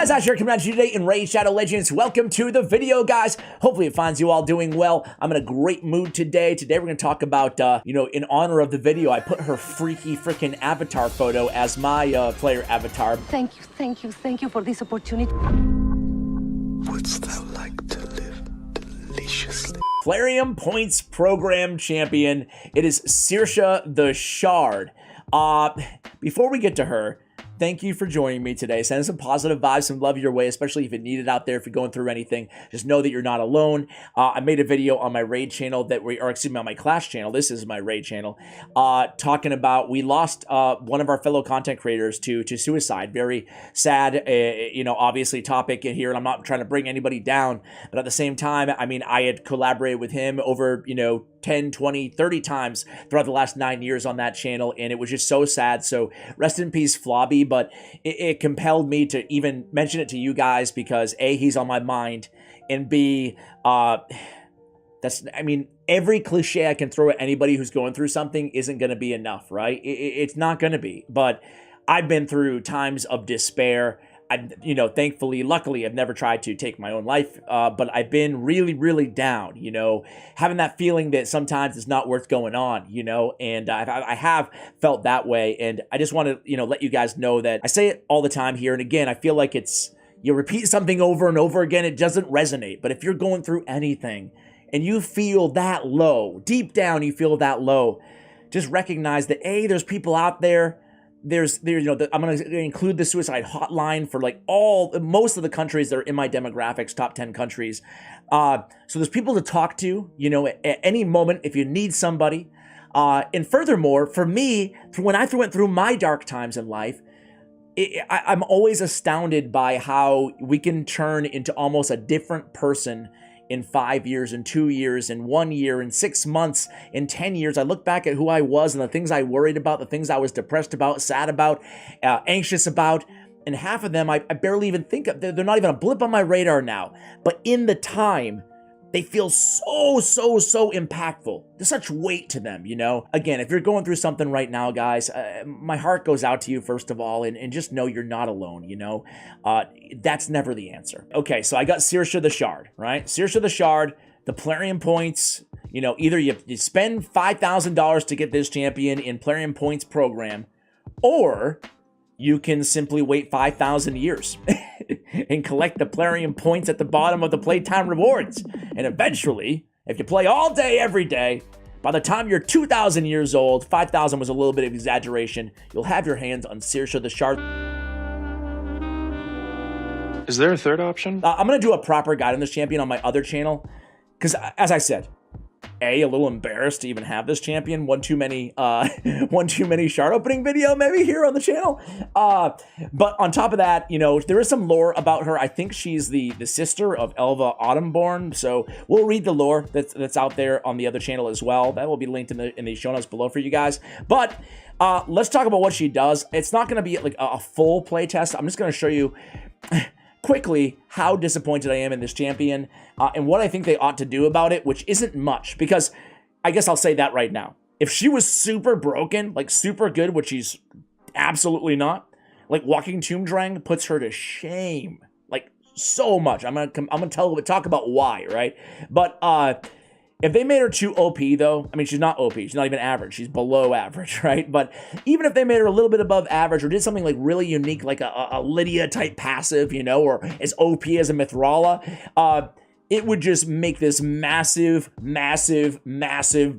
guys, Ash here coming at you today in Raid Shadow Legends. Welcome to the video, guys. Hopefully it finds you all doing well. I'm in a great mood today. Today we're going to talk about, in honor of the video, I put her freaky freaking avatar photo as my player avatar. Thank you for this opportunity. Wouldst thou like to live deliciously? Plarium Points Program Champion. It is SEARSHA the Charred. Before we get to her, thank you for joining me today. Send some positive vibes, some love your way, especially if you need it out there. If you're going through anything, just know that you're not alone. I made a video on my raid channel on my clash channel. This is my raid channel, talking about we lost one of our fellow content creators to suicide. Very sad, obviously topic in here, and I'm not trying to bring anybody down, but at the same time, I mean, I had collaborated with him over, 10, 20, 30 times throughout the last 9 years on that channel, and it was just so sad. So rest in peace, Flobby, but it compelled me to even mention it to you guys because A, he's on my mind, and B, every cliche I can throw at anybody who's going through something isn't going to be enough, right? It's not going to be, but I've been through times of despair. Thankfully, luckily, I've never tried to take my own life, but I've been really, really down, having that feeling that sometimes it's not worth going on, and I have felt that way, and I just want to, let you guys know that I say it all the time here, and again, I feel like you repeat something over and over again, it doesn't resonate, but if you're going through anything, and you feel that low, deep down you feel that low, just recognize that, A, there's people out there. I'm going to include the suicide hotline for most of the countries that are in my demographics, top 10 countries. So there's people to talk to, at any moment if you need somebody. And furthermore, for me, when I went through my dark times in life, I'm always astounded by how we can turn into almost a different person in 5 years, in 2 years, in 1 year, in 6 months, in 10 years. I look back at who I was and the things I worried about, the things I was depressed about, sad about, anxious about, and half of them I barely even think of. They're not even a blip on my radar now. But in the time, they feel so impactful. There's such weight to them, Again, if you're going through something right now, guys, my heart goes out to you, first of all, and just know you're not alone, That's never the answer. Okay, so I got SEARSHA the Charred, right? SEARSHA the Charred, the Plarium Points, either you spend $5,000 to get this champion in Plarium Points program, or you can simply wait 5,000 years and collect the Plarium Points at the bottom of the playtime rewards. And eventually, if you play all day, every day, by the time you're 2,000 years old, 5,000 was a little bit of exaggeration, you'll have your hands on SEARSHA the Charred. Is there a third option? I'm going to do a proper guide on this champion on my other channel, because as I said, a little embarrassed to even have this champion. One too many shard opening video maybe here on the channel. But on top of that, there is some lore about her. I think she's the sister of Elva Autumnborn. So we'll read the lore that's out there on the other channel as well. That will be linked in the show notes below for you guys. But let's talk about what she does. It's not going to be like a full play test. I'm just going to show you quickly how disappointed I am in this champion and what I think they ought to do about it, which isn't much, because I guess I'll say that right now. If she was super broken, like super good, which she's absolutely not, like Walking Tomb Drang puts her to shame, like so much. I'm gonna talk about why, right? But if they made her too OP, though, I mean, she's not OP. She's not even average. She's below average, right? But even if they made her a little bit above average or did something like really unique, like a Lydia-type passive, or as OP as a Mithrala, it would just make this massive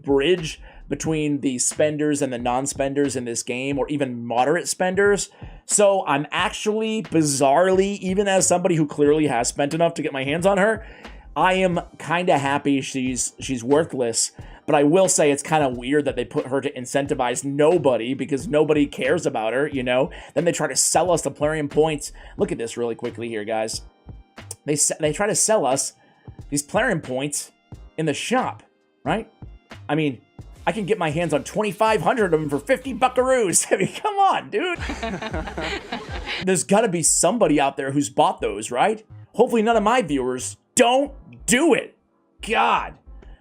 bridge between the spenders and the non-spenders in this game, or even moderate spenders. So I'm actually, bizarrely, even as somebody who clearly has spent enough to get my hands on her, I am kind of happy she's worthless, but I will say it's kind of weird that they put her to incentivize nobody because nobody cares about her, Then they try to sell us the Plarium Points. Look at this really quickly here, guys. They try to sell us these Plarium Points in the shop, right? I mean, I can get my hands on 2,500 of them for 50 buckaroos. I mean, come on, dude. There's got to be somebody out there who's bought those, right? Hopefully none of my viewers. Don't do it. God.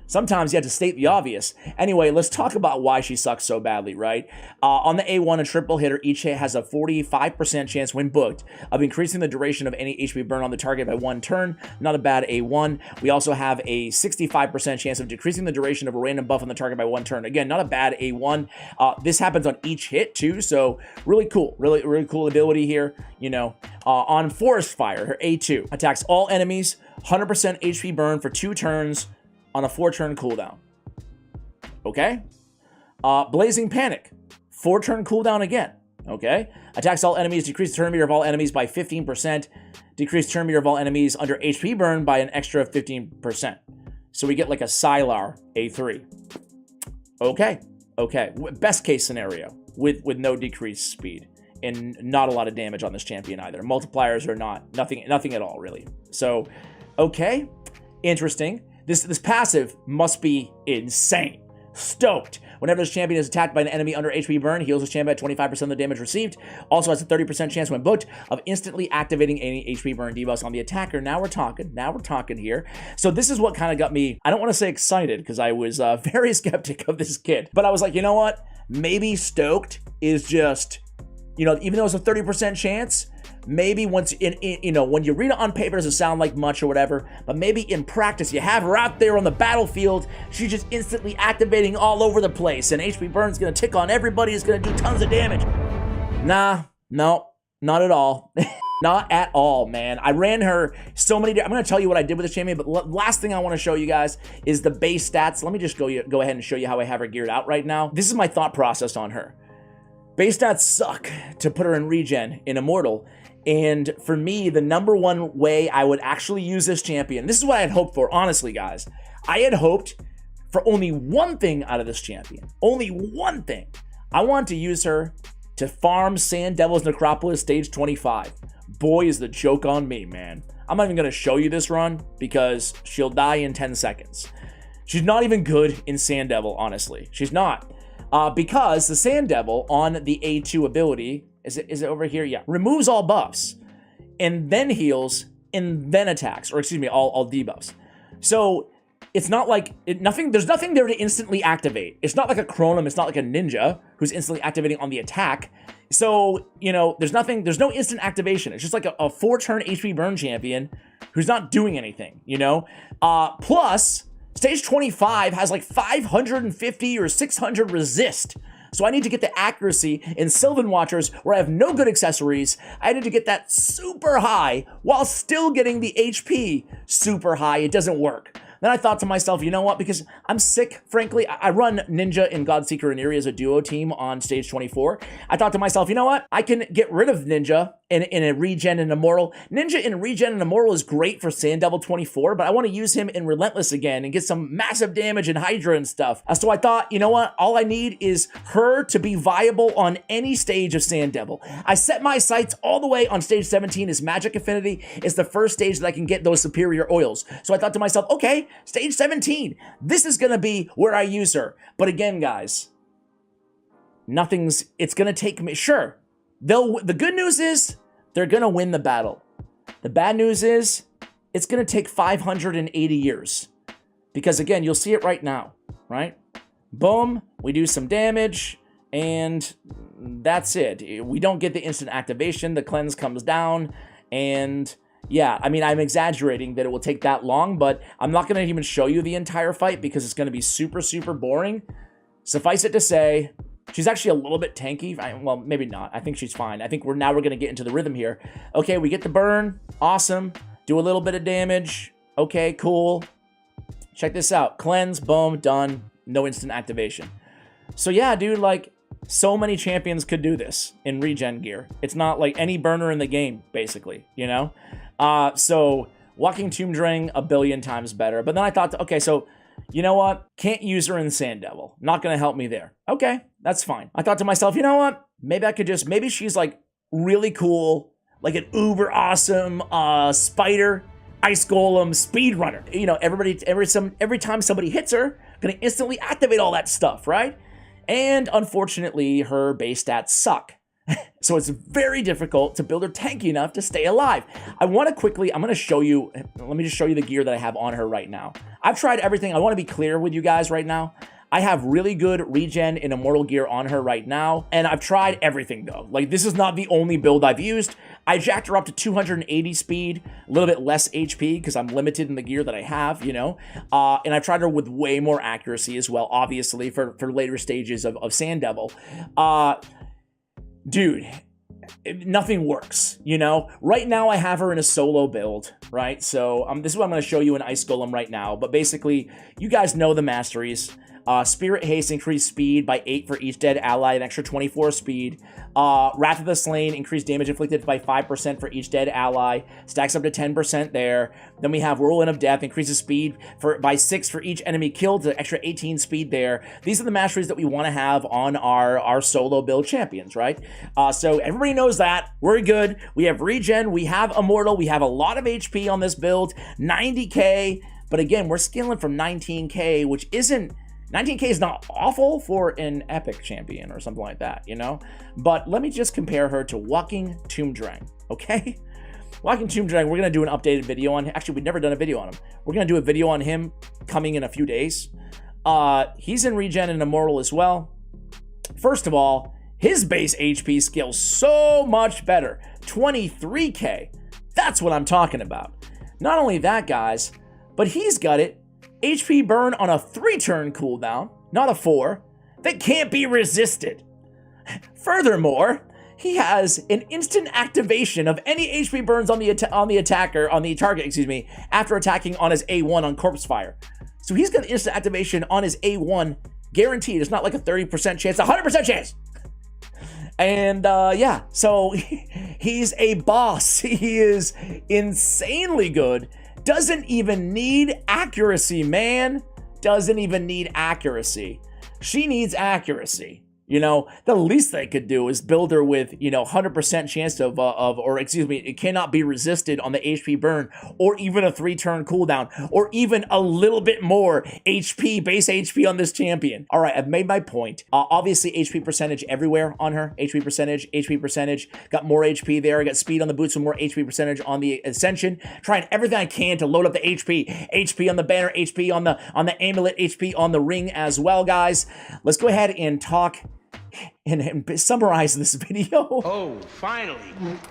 Sometimes you have to state the obvious. Anyway, let's talk about why she sucks so badly, right? On the A1, a triple hitter, each hit has a 45% chance when booked of increasing the duration of any HP burn on the target by 1 turn. Not a bad A1. We also have a 65% chance of decreasing the duration of a random buff on the target by 1 turn. Again, not a bad A1. This happens on each hit too, so really cool. Really cool ability here. You know, on Forest Fire, her A2 attacks all enemies, 100% HP burn for 2 turns on a 4-turn cooldown. Okay? Blazing Panic, 4-turn cooldown again. Okay? Attacks all enemies, decrease turn meter of all enemies by 15%, decrease turn meter of all enemies under HP burn by an extra 15%. So we get like a Sylar A3. Okay. Best case scenario with no decreased speed and not a lot of damage on this champion either. Multipliers are nothing at all really. So, okay, interesting. This passive must be insane. Stoked. Whenever this champion is attacked by an enemy under HP burn, heals this champion at 25% of the damage received. Also has a 30% chance when booked of instantly activating any HP burn debuffs on the attacker. Now we're talking here. So this is what kind of got me, I don't want to say excited because I was very skeptic of this kid. But I was like, you know what? Maybe stoked is just, you know, even though it's a 30% chance, maybe once you know, when you read it on paper, it doesn't sound like much or whatever, but maybe in practice, you have her out there on the battlefield, she's just instantly activating all over the place, and HP burn's gonna tick on everybody, it's gonna do tons of damage. Nah, no, not at all. Not at all, man. I ran her so many. I'm going to tell you what I did with this champion, but last thing I want to show you guys is the base stats. Let me just go ahead and show you how I have her geared out right now. This is my thought process on her. Base stats suck to put her in regen in Immortal. And for me, the number one way I would actually use this champion, this is what I had hoped for, honestly, guys. I had hoped for only one thing out of this champion. Only one thing. I want to use her to farm Sand Devil's Necropolis stage 25. Boy, is the joke on me, man. I'm not even going to show you this run because she'll die in 10 seconds. She's not even good in Sand Devil, honestly. She's not. Because the Sand Devil on the A2 ability, is it over here? Yeah. Removes all buffs and then heals and then attacks, or excuse me, all debuffs. So it's not like there's nothing there to instantly activate. It's not like a Chronom, it's not like a ninja who's instantly activating on the attack. So, you know, there's no instant activation. It's just like a 4-turn HP burn champion who's not doing anything, you know? Plus, stage 25 has like 550 or 600 resist. So I need to get the accuracy in Sylvan Watchers where I have no good accessories. I need to get that super high while still getting the HP super high. It doesn't work. Then I thought to myself, you know what? Because I'm sick, frankly. I run Ninja and Godseeker and Eerie as a duo team on stage 24. I thought to myself, you know what? I can get rid of Ninja in a regen and Immortal. Ninja in regen and Immortal is great for Sand Devil 24, but I want to use him in Relentless again and get some massive damage in Hydra and stuff. So I thought, you know what? All I need is her to be viable on any stage of Sand Devil. I set my sights all the way on stage 17 as Magic Affinity is the first stage that I can get those superior oils. So I thought to myself, okay, stage 17, this is going to be where I use her. But again, guys, it's going to take me, sure. The good news is they're going to win the battle. The bad news is it's going to take 580 years. Because again, you'll see it right now, right? Boom, we do some damage, and that's it. We don't get the instant activation, the cleanse comes down, and yeah, I mean, I'm exaggerating that it will take that long, but I'm not going to even show you the entire fight because it's going to be super, super boring. Suffice it to say, she's actually a little bit tanky. Well, maybe not. I think she's fine. I think we're going to get into the rhythm here. Okay, we get the burn. Awesome. Do a little bit of damage. Okay, cool. Check this out. Cleanse, boom, done. No instant activation. So yeah, dude, like, so many champions could do this in regen gear. It's not like any burner in the game, basically, you know? So Walking Tomb Drain, a billion times better. But then I thought, okay, so you know what? Can't use her in Sand Devil. Not going to help me there. Okay, that's fine. I thought to myself, you know what? Maybe she's like really cool, like an uber awesome spider, ice golem, speedrunner. You know, every time somebody hits her, going to instantly activate all that stuff, right? And unfortunately, her base stats suck. So it's very difficult to build her tanky enough to stay alive. I want to quickly, I'm going to show you, let me just show you the gear that I have on her right now. I've tried everything. I want to be clear with you guys right now. I have really good regen and immortal gear on her right now, and I've tried everything though. Like, this is not the only build I've used. I jacked her up to 280 speed, a little bit less HP because I'm limited in the gear that I have, you know, and I've tried her with way more accuracy as well, obviously, for later stages of Sand Devil. Dude, nothing works, you know? Right now, I have her in a solo build, right? So this is what I'm going to show you in Ice Golem right now. But basically, you guys know the Masteries. Spirit Haste, increased speed by 8 for each dead ally, an extra 24 speed. Wrath of the Slain, increased damage inflicted by 5% for each dead ally, stacks up to 10% there. Then we have Whirlwind of Death, increases speed by 6 for each enemy killed, to extra 18 speed there. These are the masteries that we want to have on our solo build champions, right? So everybody knows that. We're good. We have regen, we have immortal, we have a lot of HP on this build, 90k, but again, we're scaling from 19k, which isn't 19k is not awful for an epic champion or something like that, you know? But let me just compare her to Walking Tomb Drang, okay? Walking Tomb Drang, we're going to do an updated video on... Actually, we've never done a video on him. We're going to do a video on him coming in a few days. He's in regen and immortal as well. First of all, his base HP scales so much better. 23k. That's what I'm talking about. Not only that, guys, but he's got it. HP burn on a 3-turn cooldown, not a 4, that can't be resisted. Furthermore, he has an instant activation of any HP burns on the target, excuse me, after attacking on his A1 on Corpse Fire. So he's got instant activation on his A1, guaranteed. It's not like a 30% chance, 100% chance. And yeah, so he's a boss. He is insanely good. Doesn't even need accuracy, man. Doesn't even need accuracy. She needs accuracy. You know, the least they could do is build her with, you know, 100% chance or excuse me, it cannot be resisted on the HP burn, or even a 3-turn cooldown, or even a little bit more HP, base HP on this champion. All right, I've made my point. Obviously, HP percentage everywhere on her. HP percentage, got more HP there. I got speed on the boots and more HP percentage on the Ascension. Trying everything I can to load up the HP. HP on the banner, HP on the amulet, HP on the ring as well, guys. Let's go ahead and talk and summarize this video. Oh, finally.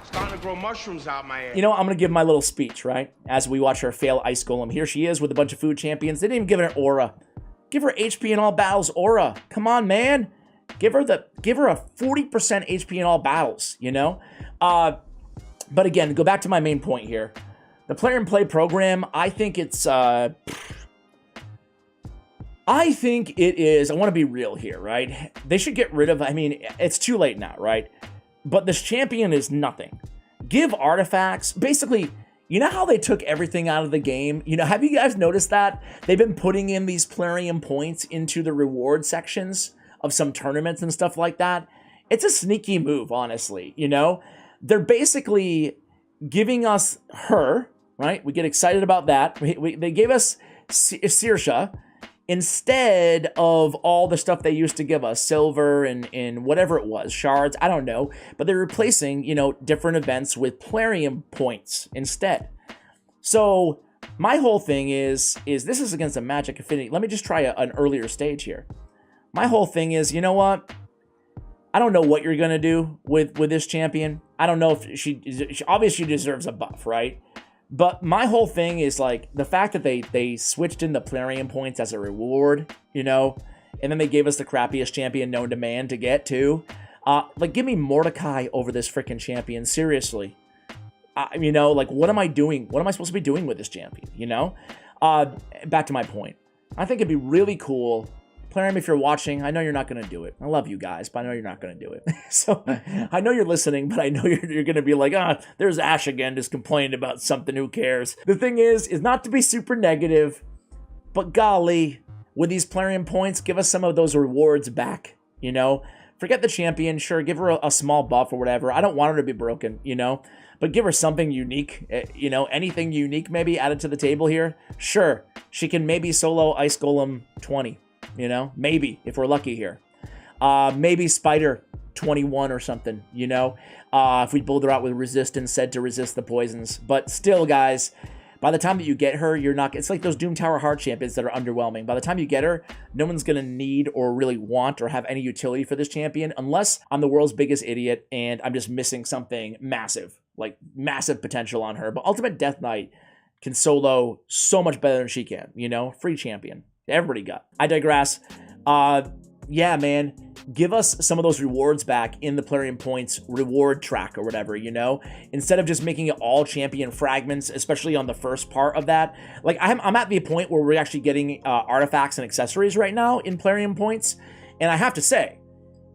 Starting to grow mushrooms out my ass. You know, I'm going to give my little speech, right? As we watch her fail Ice Golem. Here she is with a bunch of food champions. They didn't even give her an aura. Give her HP in all battles aura. Come on, man. Give her a 40% HP in all battles, you know? But again, go back to my main point here. The player and play program, I think it's... I think it is, I want to be real here, right? They should get rid of, I mean, it's too late now, right? But this champion is nothing. Give artifacts, basically, you know how they took everything out of the game? You know, have you guys noticed that? They've been putting in these Plarium points into the reward sections of some tournaments and stuff like that. It's a sneaky move, honestly, you know? They're basically giving us her, right? We get excited about that. They gave us SEARSHA, instead of all the stuff they used to give us, silver and whatever it was, shards, I don't know, but they're replacing, you know, different events with Plarium points instead. So my whole thing is this is against a Magic Affinity. Let me just try an earlier stage here. My whole thing is, you know what? I don't know what you're going to do with this champion. I don't know if she obviously deserves a buff, right? But my whole thing is, like, the fact that they switched in the Plarium points as a reward, you know, and then they gave us the crappiest champion known to man to get to. Like, give me Mordecai over this freaking champion, seriously. You know, like, what am I doing? What am I supposed to be doing with this champion, you know? Back to my point. I think it'd be really cool. Plarium, if you're watching, I know you're not going to do it. I love you guys, but I know you're not going to do it. So I know you're listening, but I know you're going to be like, there's Ash again, just complaining about something. Who cares? The thing is not to be super negative, but golly, with these Plarium points, give us some of those rewards back, you know? Forget the champion. Sure, give her a small buff or whatever. I don't want her to be broken, you know? But give her something unique, you know? Anything unique maybe added to the table here? Sure, she can maybe solo Ice Golem 20. You know, maybe, if we're lucky here. Maybe Spider 21 or something, you know? If we build her out with resistance, said to resist the poisons. But still, guys, by the time that you get her, you're not... It's like those Doom Tower hard champions that are underwhelming. By the time you get her, no one's going to need or really want or have any utility for this champion unless I'm the world's biggest idiot and I'm just missing something massive, like massive potential on her. But Ultimate Death Knight can solo so much better than she can, you know? Free champion. Everybody got. I digress. Yeah, man, give us some of those rewards back in the Plarium Points reward track or whatever, you know? Instead of just making it all champion fragments, especially on the first part of that. Like, I'm at the point where we're actually getting artifacts and accessories right now in Plarium Points, and I have to say,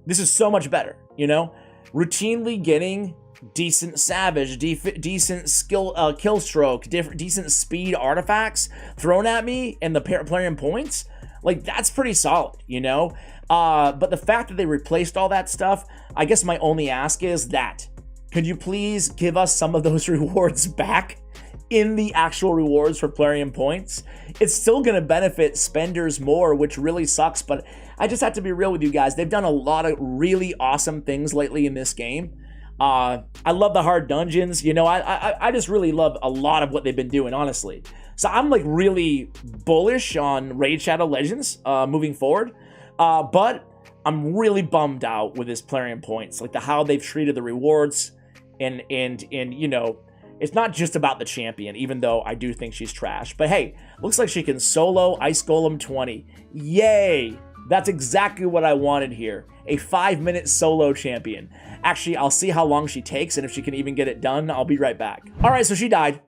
this is so much better, you know? Routinely getting decent savage, decent skill, kill stroke, decent speed artifacts thrown at me in the Plarium Points, like, that's pretty solid, you know? But the fact that they replaced all that stuff, I guess my only ask is that, could you please give us some of those rewards back in the actual rewards for Plarium Points? It's still going to benefit spenders more, which really sucks, but I just have to be real with you guys. They've done a lot of really awesome things lately in this game. I love the hard dungeons, you know, I just really love a lot of what they've been doing, honestly. So I'm like really bullish on Raid Shadow Legends moving forward, but I'm really bummed out with this Plarium Points, like how they've treated the rewards, and you know, it's not just about the champion, even though I do think she's trash. But hey, looks like she can solo Ice Golem 20. Yay! That's exactly what I wanted here. A 5-minute solo champion. Actually, I'll see how long she takes, and if she can even get it done, I'll be right back. All right, so she died.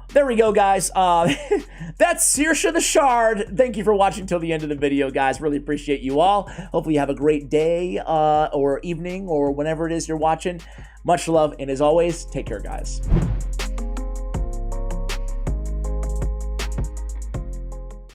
There we go, guys. That's SEARSHA the Charred. Thank you for watching till the end of the video, guys. Really appreciate you all. Hopefully you have a great day or evening or whenever it is you're watching. Much love, and as always, take care, guys.